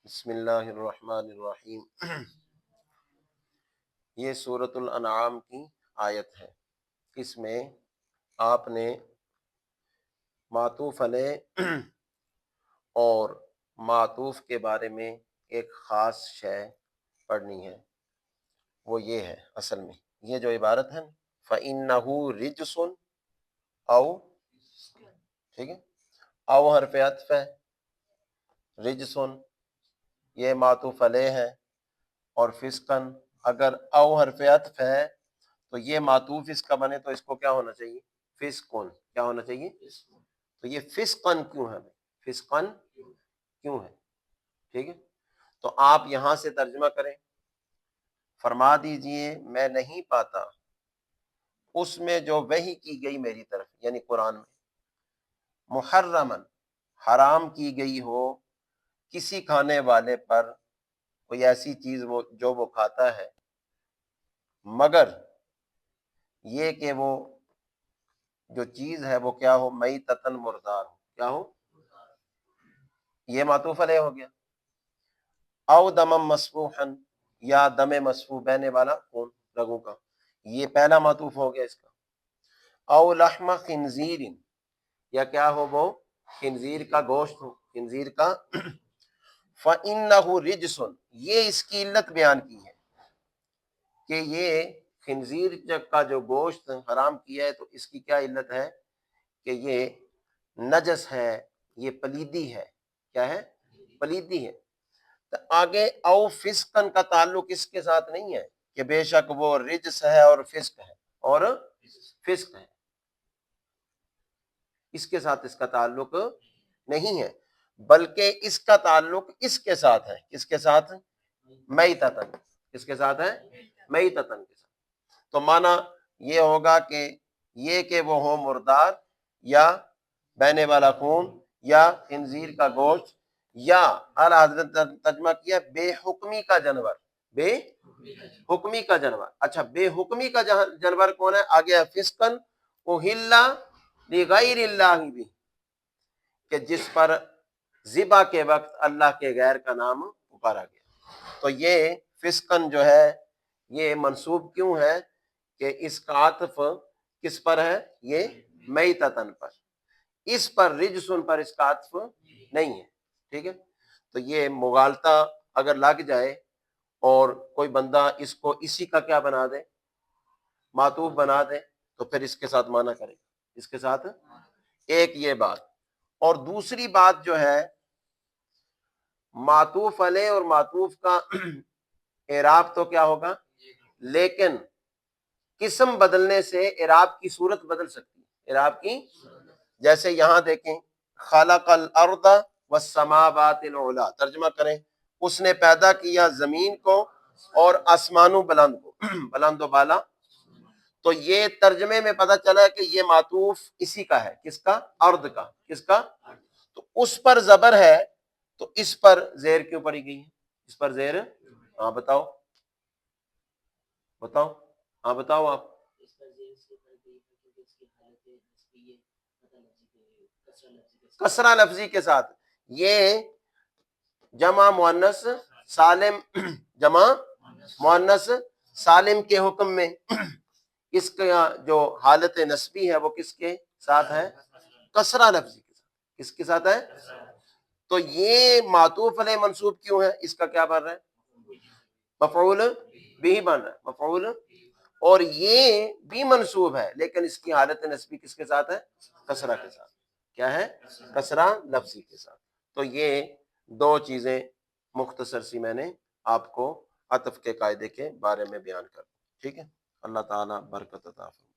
بسم اللہ الرحمن الرحیم۔ یہ سورۃ الانعام کی آیت ہے۔ اس میں آپ نے معطوف علیہ اور معطوف کے بارے میں ایک خاص شے پڑھنی ہے، وہ یہ ہے اصل میں یہ جو عبارت ہے فَإِنَّهُ رِجْسٌ او، ٹھیک ہے، او حرف عطف ہے، رجسن یہ معطوف علیہ ہے، اور فسقن اگر او حرف عطف ہے تو یہ معطوف اس کا بنے تو اس کو کیا ہونا چاہیے؟ فسقن، کیا ہونا چاہیے؟ تو یہ فسقن کیوں ہے؟ فسقن کیوں ہے؟ ٹھیک ہے، تو آپ یہاں سے ترجمہ کریں، فرما دیجئے میں نہیں پاتا اس میں جو وحی کی گئی میری طرف، یعنی قرآن میں، محرمن حرام کی گئی ہو کسی کھانے والے پر کوئی ایسی چیز جو وہ کھاتا ہے، مگر یہ کہ وہ جو چیز ہے وہ کیا ہو؟ میتتن مردار ہو، کیا ہو؟ یہ معطوف علیہ ہو گیا۔ او دمم مسفوحن یا دم مسفوح بہنے والا خون، رگوں کا، یہ پہلا معطوف ہو گیا اس کا۔ او لحم خنزیر یا کیا ہو؟ وہ خنزیر کا گوشت ہو، خنزیر کا۔ فَإِنَّهُ رِجْسٌ یہ اس کی علت بیان کی ہے کہ یہ خنزیر کا جو گوشت حرام کیا ہے تو اس کی کیا علت ہے؟ کہ یہ نجس ہے، یہ پلیدی ہے۔ کیا ہے؟ پلیدی ہے۔ تو آگے او فسقن کا تعلق اس کے ساتھ نہیں ہے کہ بے شک وہ رجس ہے اور فسق ہے، اور فسق ہے، اس کے ساتھ اس کا تعلق نہیں ہے، بلکہ اس کا تعلق اس کے ساتھ ہے۔ کس کے ساتھ؟ میتتن۔ کس کے ساتھ ہے؟ میتتن کے ساتھ۔ تو معنی یہ ہوگا کہ یہ کہ وہ ہو مردار یا بہنے والا خون یا خنزیر کا گوشت، یا اعلی حضرت نے ترجمہ کیا بے حکمی کا جانور، بے حکمی کا جانور۔ اچھا، بے حکمی کا جانور کون ہے؟ آگے ہے فسقن اہل لغیر اللہ بھی، کہ جس پر ذبح کے وقت اللہ کے غیر کا نام پکارا گیا۔ تو یہ فسقن جو ہے یہ منسوب کیوں ہے؟ کہ اس کا عطف کس پر ہے؟ یہ میتتن پر، اس پر رجسن پر اس کا عطف نہیں ہے۔ ٹھیک ہے، تو یہ مغالطہ اگر لگ جائے اور کوئی بندہ اس کو اسی کا کیا بنا دے؟ معطوف بنا دے، تو پھر اس کے ساتھ معنی کرے، اس کے ساتھ ایک یہ بات۔ اور دوسری بات جو ہے، معطوف علیہ اور معطوف کا اعراب تو کیا ہوگا، لیکن قسم بدلنے سے اعراب کی صورت بدل سکتی ہے۔ اعراب کی، جیسے یہاں دیکھیں خلق الارض والسماوات العلی، ترجمہ کریں اس نے پیدا کیا زمین کو اور آسمانوں بلند کو، بلند و بالا۔ تو یہ ترجمے میں پتہ چلا کہ یہ معطوف اسی کا ہے، کس کا؟ ارض کا۔ کس کا؟ تو اس پر زبر ہے تو اس پر زیر کیوں پڑی گئی ہے؟ اس پر زیر، ہاں بتاؤ بتاؤ، ہاں بتاؤ آپ۔ کسرہ لفظی کے ساتھ، یہ جمع مؤنث سالم، جمع مؤنث سالم کے حکم میں اس کا جو حالت نسبی ہے وہ کس کے ساتھ ہے؟ کسرہ لفظی کے ساتھ۔ کس کے ساتھ ہے؟ تو یہ معطوف علیہ منصوب کیوں ہے؟ اس کا کیا بن رہا ہے؟ مفعول بھی بن رہا ہے، مفعول۔ اور یہ بھی منصوب ہے لیکن اس کی حالت نسبی کس کے ساتھ ہے؟ کسرہ کے ساتھ۔ کیا ہے؟ کسرہ لفظی کے ساتھ۔ تو یہ دو چیزیں مختصر سی میں نے آپ کو عطف کے قاعدے کے بارے میں بیان کر دی۔ ٹھیک ہے، اللہ تعالیٰ برکت عطا فرمائے۔